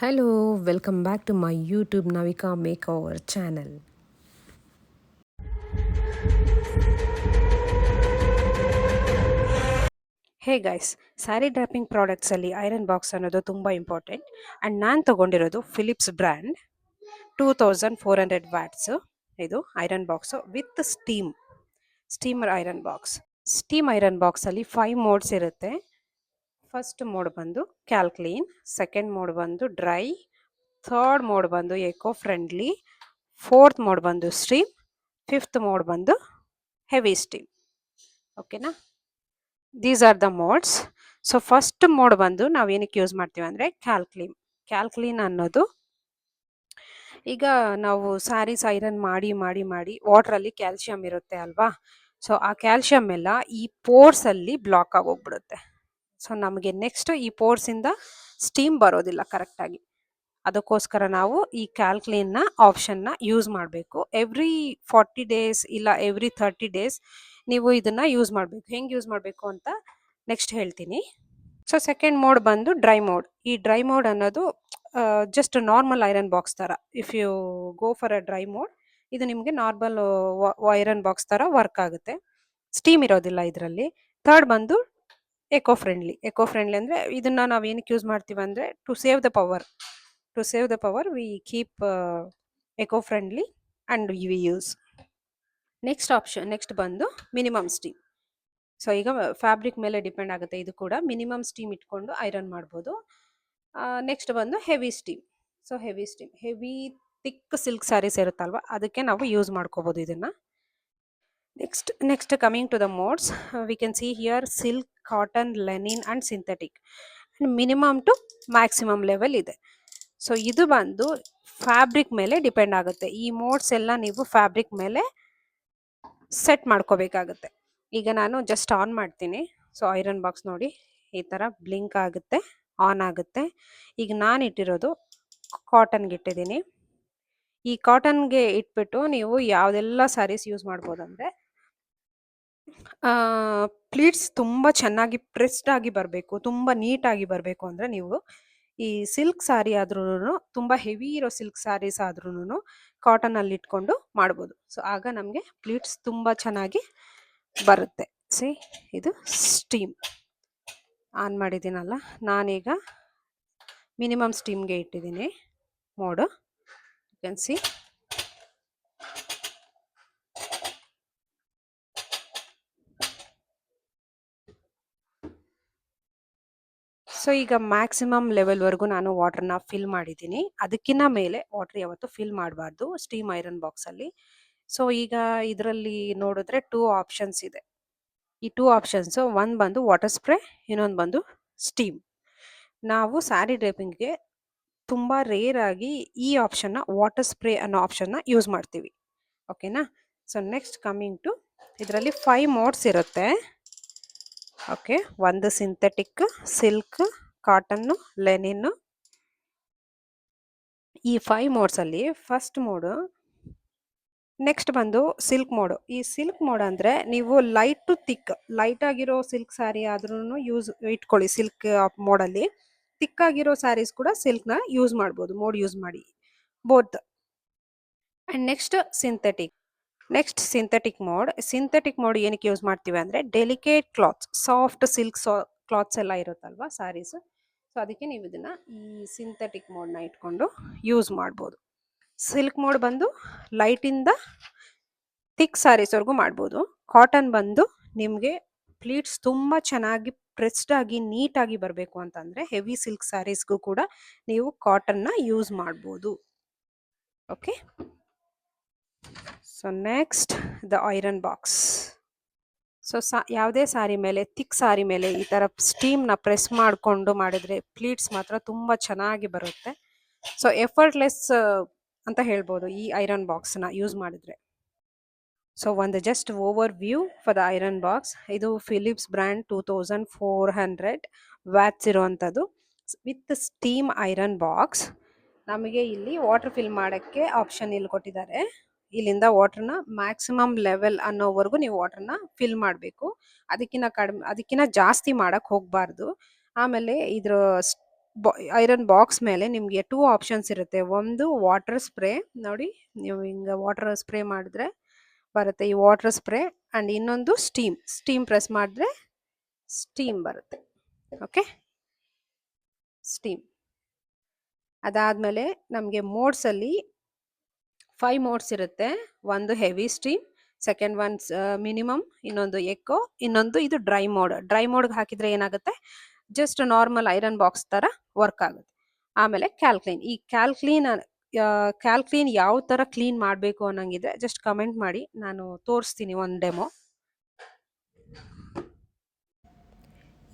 Hello, welcome back to my YouTube Navika Makeover channel. Hey guys, sari draping ಪ್ರಾಡಕ್ಟ್ಸಲ್ಲಿ iron box ಅನ್ನೋದು ತುಂಬ important. And ನಾನು ತೊಗೊಂಡಿರೋದು Philips brand 2400 watts. ಇದು iron box with steamer iron box. Steam iron ಬಾಕ್ಸಲ್ಲಿ 5 modes ಇರುತ್ತೆ. First mode ಬಂದು calc clean, second mode ಬಂದು ಡ್ರೈ, ಥರ್ಡ್ ಮೋಡ್ ಬಂದು ಎಕೋ ಫ್ರೆಂಡ್ಲಿ, ಫೋರ್ತ್ ಮೋಡ್ ಬಂದು ಸ್ಟೀಮ್, ಫಿಫ್ತ್ ಮೋಡ್ ಬಂದು ಹೆವಿ ಸ್ಟೀಮ್. ಓಕೆನಾ? These are the modes. So first mode ಬಂದು ನಾವು ಏನಕ್ಕೆ ಯೂಸ್ ಮಾಡ್ತೀವಿ ಅಂದರೆ ಕ್ಯಾಲ್ಕ್ಲೀನ್ ಅನ್ನೋದು, ಈಗ ನಾವು ಸ್ಯಾರೀಸ್ ಐರನ್ ಮಾಡಿ ಮಾಡಿ ಮಾಡಿ ವಾಟ್ರಲ್ಲಿ ಕ್ಯಾಲ್ಶಿಯಂ ಇರುತ್ತೆ ಅಲ್ವಾ, ಸೊ ಆ ಕ್ಯಾಲ್ಶಿಯಂ ಎಲ್ಲ ಈ ಪೋರ್ಸಲ್ಲಿ ಬ್ಲಾಕ್ ಆಗೋಗ್ಬಿಡುತ್ತೆ. ಸೊ ನಮಗೆ ನೆಕ್ಸ್ಟ್ ಈ ಪೋರ್ಸಿಂದ ಸ್ಟೀಮ್ ಬರೋದಿಲ್ಲ ಕರೆಕ್ಟಾಗಿ. ಅದಕ್ಕೋಸ್ಕರ ನಾವು ಈ ಕ್ಯಾಲ್ಕ್ಲೀನ್ನ ಆಪ್ಷನ್ನ ಯೂಸ್ ಮಾಡಬೇಕು. ಎವ್ರಿ 40 ಡೇಸ್ ಇಲ್ಲ ಎವ್ರಿ 30 ಡೇಸ್ ನೀವು ಇದನ್ನ ಯೂಸ್ ಮಾಡಬೇಕು. ಹೆಂಗೆ ಯೂಸ್ ಮಾಡಬೇಕು ಅಂತ ನೆಕ್ಸ್ಟ್ ಹೇಳ್ತೀನಿ. ಸೊ ಸೆಕೆಂಡ್ ಮೋಡ್ ಬಂದು ಡ್ರೈ ಮೋಡ್. ಈ ಡ್ರೈ ಮೋಡ್ ಅನ್ನೋದು ಜಸ್ಟ್ ನಾರ್ಮಲ್ ಐರನ್ ಬಾಕ್ಸ್ ಥರ. If you go for a dry mode, ಇದು ನಿಮಗೆ ನಾರ್ಮಲ್ ಐರನ್ ಬಾಕ್ಸ್ ಥರ ವರ್ಕ್ ಆಗುತ್ತೆ. ಸ್ಟೀಮ್ ಇರೋದಿಲ್ಲ ಇದರಲ್ಲಿ. ಥರ್ಡ್ ಬಂದು ಎಕೋ ಫ್ರೆಂಡ್ಲಿ ಅಂದರೆ ಇದನ್ನ ನಾವು ಏನಕ್ಕೆ ಯೂಸ್ ಮಾಡ್ತೀವಿ ಅಂದರೆ to save the power we keep eco friendly and we use. Next ಬಂದು ಮಿನಿಮಮ್ ಸ್ಟೀಮ್. ಸೊ ಈಗ ಫ್ಯಾಬ್ರಿಕ್ ಮೇಲೆ ಡಿಪೆಂಡ್ ಆಗುತ್ತೆ. ಇದು ಕೂಡ ಮಿನಿಮಮ್ ಸ್ಟೀಮ್ ಇಟ್ಕೊಂಡು ಐರನ್ ಮಾಡ್ಬೋದು. ನೆಕ್ಸ್ಟ್ ಬಂದು heavy steam. So heavy thick silk saris ಇರುತ್ತಲ್ವ, ಅದಕ್ಕೆ ನಾವು ಯೂಸ್ ಮಾಡ್ಕೋಬೋದು ಇದನ್ನು. Next coming to the modes, we can see here silk, cotton, linen and synthetic. Minimum to maximum level ಇದೆ. ಸೊ ಇದು ಬಂದು ಫ್ಯಾಬ್ರಿಕ್ ಮೇಲೆ ಡಿಪೆಂಡ್ ಆಗುತ್ತೆ. ಈ ಮೋಡ್ಸ್ ಎಲ್ಲ ನೀವು ಫ್ಯಾಬ್ರಿಕ್ ಮೇಲೆ ಸೆಟ್ ಮಾಡ್ಕೋಬೇಕಾಗುತ್ತೆ. ಈಗ ನಾನು ಜಸ್ಟ್ ಆನ್ ಮಾಡ್ತೀನಿ. ಸೊ ಐರನ್ ಬಾಕ್ಸ್ ನೋಡಿ ಈ ಥರ ಬ್ಲಿಂಕ್ ಆಗುತ್ತೆ, ಆನ್ ಆಗುತ್ತೆ. ಈಗ ನಾನು ಇಟ್ಟಿರೋದು ಕಾಟನ್ಗೆ ಇಟ್ಟಿದ್ದೀನಿ. ಈ ಕಾಟನ್ಗೆ ಇಟ್ಬಿಟ್ಟು ನೀವು ಯಾವುದೆಲ್ಲ ಸ್ಯಾರೀಸ್ ಯೂಸ್ ಮಾಡ್ಬೋದಂದರೆ, ಪ್ಲೀಟ್ಸ್ ತುಂಬ ಚೆನ್ನಾಗಿ ಪ್ರೆಸ್ಡ್ ಆಗಿ ಬರಬೇಕು, ತುಂಬ ನೀಟಾಗಿ ಬರಬೇಕು ಅಂದರೆ ನೀವು ಈ ಸಿಲ್ಕ್ ಸ್ಯಾರಿ ಆದ್ರೂ, ತುಂಬ ಹೆವಿ ಇರೋ ಸಿಲ್ಕ್ ಸ್ಯಾರೀಸ್ ಆದ್ರೂ ಕಾಟನಲ್ಲಿ ಇಟ್ಕೊಂಡು ಮಾಡ್ಬೋದು. ಸೊ ಆಗ ನಮಗೆ ಪ್ಲೀಟ್ಸ್ ತುಂಬ ಚೆನ್ನಾಗಿ ಬರುತ್ತೆ. ಸಿ, ಇದು ಸ್ಟೀಮ್ ಆನ್ ಮಾಡಿದ್ದೀನಲ್ಲ, ನಾನೀಗ ಮಿನಿಮಮ್ ಸ್ಟೀಮ್ಗೆ ಇಟ್ಟಿದ್ದೀನಿ mode. You can see. So ಈಗ ಮ್ಯಾಕ್ಸಿಮಮ್ ಲೆವೆಲ್ವರೆಗೂ ನಾನು ವಾಟರ್ನ ಫಿಲ್ ಮಾಡಿದ್ದೀನಿ. ಅದಕ್ಕಿಂತ ಮೇಲೆ ವಾಟರ್ ಯಾವತ್ತು ಫಿಲ್ ಮಾಡಬಾರ್ದು ಸ್ಟೀಮ್ ಐರನ್ ಬಾಕ್ಸಲ್ಲಿ. ಸೊ ಈಗ ಇದರಲ್ಲಿ ನೋಡಿದ್ರೆ 2 ಆಪ್ಷನ್ಸ್ ಇದೆ. ಈ 2 ಆಪ್ಷನ್ಸು, ಒಂದು ಬಂದು ವಾಟರ್ ಸ್ಪ್ರೇ, ಇನ್ನೊಂದು ಬಂದು ಸ್ಟೀಮ್. ನಾವು ಸ್ಯಾರಿ ಡ್ರೇಪಿಂಗ್ಗೆ ತುಂಬ ರೇರ್ ಆಗಿ ಈ ಆಪ್ಷನ್ನ, ವಾಟರ್ ಸ್ಪ್ರೇ ಅನ್ನೋ ಆಪ್ಷನ್ನ ಯೂಸ್ ಮಾಡ್ತೀವಿ. ಓಕೆನಾ? ಸೊ ನೆಕ್ಸ್ಟ್ ಕಮಿಂಗ್ ಟು, ಇದರಲ್ಲಿ 5 ಮೋಡ್ಸ್ ಇರುತ್ತೆ. ಓಕೆ, ಒಂದು ಸಿಂಥೆಟಿಕ್, ಸಿಲ್ಕ್, ಕಾಟನ್ನು, ಲೆನಿನ್ನು. ಈ 5 ಮೋಡ್ಸಲ್ಲಿ ಫಸ್ಟ್ ಮೋಡು, ನೆಕ್ಸ್ಟ್ ಬಂದು ಸಿಲ್ಕ್ ಮೋಡು. ಈ ಸಿಲ್ಕ್ ಮೋಡ್ ಅಂದರೆ ನೀವು ಲೈಟ್ ಟು ಥಿಕ್, ಲೈಟ್ ಆಗಿರೋ ಸಿಲ್ಕ್ ಸ್ಯಾರಿ ಆದ್ರೂ ಯೂಸ್ ಇಟ್ಕೊಳ್ಳಿ ಸಿಲ್ಕ್ ಮೋಡಲ್ಲಿ. ಥಿಕ್ ಆಗಿರೋ ಸ್ಯಾರೀಸ್ ಕೂಡ ಸಿಲ್ಕ್ನ ಯೂಸ್ ಮಾಡ್ಬೋದು, ಮೋಡ್ ಯೂಸ್ ಮಾಡಿ both. And next synthetic mode ಏನಕ್ಕೆ ಯೂಸ್ ಮಾಡ್ತೀವಿ ಅಂದರೆ, delicate clothes, soft silk clothes ಎಲ್ಲ ಇರುತ್ತಲ್ವ ಸ್ಯಾರೀಸ್, ಸೊ ಅದಕ್ಕೆ ನೀವು ಇದನ್ನು ಈ ಸಿಂಥೆಟಿಕ್ ಮೋಡ್ನ ಇಟ್ಕೊಂಡು ಯೂಸ್ ಮಾಡ್ಬೋದು. ಸಿಲ್ಕ್ ಮೋಡ್ ಬಂದು ಲೈಟಿಂದ ಥಿಕ್ ಸ್ಯಾರೀಸ್ವರೆಗೂ ಮಾಡ್ಬೋದು. ಕಾಟನ್ ಬಂದು ನಿಮಗೆ ಪ್ಲೀಟ್ಸ್ ತುಂಬ ಚೆನ್ನಾಗಿ ಪ್ರೆಸ್ಡ್ ಆಗಿ ನೀಟಾಗಿ ಬರಬೇಕು ಅಂತಂದರೆ ಹೆವಿ ಸಿಲ್ಕ್ ಸ್ಯಾರೀಸ್ಗೂ ಕೂಡ ನೀವು ಕಾಟನ್ನ ಯೂಸ್ ಮಾಡ್ಬೋದು. Okay, so next the iron box. So ಯಾವುದೇ ಸ್ಯಾರಿ ಮೇಲೆ, ಥಿಕ್ ಸ್ಯಾರಿ ಮೇಲೆ ಈ ಥರ ಸ್ಟೀಮ್ನ ಪ್ರೆಸ್ ಮಾಡಿಕೊಂಡು ಮಾಡಿದ್ರೆ ಪ್ಲೀಟ್ಸ್ ಮಾತ್ರ ತುಂಬ ಚೆನ್ನಾಗಿ ಬರುತ್ತೆ. ಸೊ ಎಫರ್ಟ್ಲೆಸ್ ಅಂತ ಹೇಳ್ಬೋದು ಈ ಐರನ್ ಬಾಕ್ಸ್ನ ಯೂಸ್ ಮಾಡಿದ್ರೆ. ಸೊ ಒಂದು just over view for the iron box. ಇದು ಫಿಲಿಪ್ಸ್ ಬ್ರ್ಯಾಂಡ್ 2400 ವ್ಯಾಟ್ಸ್ ಇರುವಂಥದ್ದು ವಿತ್ ಸ್ಟೀಮ್ ಐರನ್ ಬಾಕ್ಸ್. ನಮಗೆ ಇಲ್ಲಿ ವಾಟರ್ ಫಿಲ್ ಮಾಡೋಕ್ಕೆ ಆಪ್ಷನ್ ಇಲ್ಲಿ ಕೊಟ್ಟಿದ್ದಾರೆ. ಇಲ್ಲಿಂದ ವಾಟರ್ನ ಮ್ಯಾಕ್ಸಿಮಮ್ ಲೆವೆಲ್ ಅನ್ನೋವರೆಗೂ ನೀವು ವಾಟರ್ನ ಫಿಲ್ ಮಾಡಬೇಕು. ಅದಕ್ಕಿಂತ ಜಾಸ್ತಿ ಮಾಡೋಕ್ಕೆ ಹೋಗಬಾರ್ದು. ಆಮೇಲೆ ಇದ್ರ ಐರನ್ ಬಾಕ್ಸ್ ಮೇಲೆ ನಿಮಗೆ 2 ಆಪ್ಷನ್ಸ್ ಇರುತ್ತೆ. ಒಂದು ವಾಟರ್ ಸ್ಪ್ರೇ ನೋಡಿ, ನೀವು ಹಿಂಗೆ ವಾಟರ್ ಸ್ಪ್ರೇ ಮಾಡಿದ್ರೆ ಬರುತ್ತೆ ಈ ವಾಟರ್ ಸ್ಪ್ರೇ. ಆ್ಯಂಡ್ ಇನ್ನೊಂದು ಸ್ಟೀಮ್ ಪ್ರೆಸ್ ಮಾಡಿದ್ರೆ ಸ್ಟೀಮ್ ಬರುತ್ತೆ. Okay, steam. ಅದಾದಮೇಲೆ ನಮಗೆ ಮೋಡ್ಸಲ್ಲಿ 5 ಮೋಡ್ಸ್ ಇರುತ್ತೆ. ಒಂದು heavy steam, second one minimum, ಇನ್ನೊಂದು ಎಕೋ, ಇನ್ನೊಂದು ಇದು ಡ್ರೈ ಮೋಡ್ಗೆ ಹಾಕಿದ್ರೆ ಏನಾಗುತ್ತೆ, ಜಸ್ಟ್ ನಾರ್ಮಲ್ ಐರನ್ ಬಾಕ್ಸ್ ಥರ ವರ್ಕ್ ಆಗುತ್ತೆ. ಆಮೇಲೆ ಈ ಕ್ಯಾಲ್ಕ್ಲೀನ್ ಯಾವ ಥರ ಕ್ಲೀನ್ ಮಾಡಬೇಕು ಅನ್ನೋಂಗಿದ್ರೆ ಜಸ್ಟ್ ಕಮೆಂಟ್ ಮಾಡಿ, ನಾನು ತೋರಿಸ್ತೀನಿ ಒಂದು ಡೆಮೋ.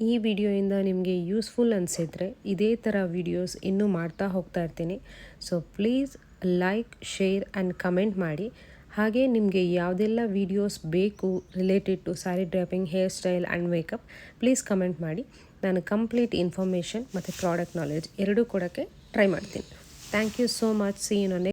ಈ ವಿಡಿಯೋಯಿಂದ ನಿಮಗೆ ಯೂಸ್ಫುಲ್ ಅನಿಸಿದರೆ ಇದೇ ಥರ ವಿಡಿಯೋಸ್ ಇನ್ನೂ ಮಾಡ್ತಾ ಹೋಗ್ತಾ ಇರ್ತೀನಿ. So please like, share and comment ಮಾಡಿ. ಹಾಗೆ ನಿಮಗೆ ಯಾವುದೆಲ್ಲ ವಿಡಿಯೋಸ್ ಬೇಕು related to sari draping, hair style and makeup, please comment ಮಾಡಿ. ನಾನು ಕಂಪ್ಲೀಟ್ ಇನ್ಫಾರ್ಮೇಷನ್ ಮತ್ತು ಪ್ರಾಡಕ್ಟ್ ನಾಲೆಡ್ಜ್ ಎರಡೂ ಕೊಡೋಕ್ಕೆ ಟ್ರೈ ಮಾಡ್ತೀನಿ. Thank you so much. See you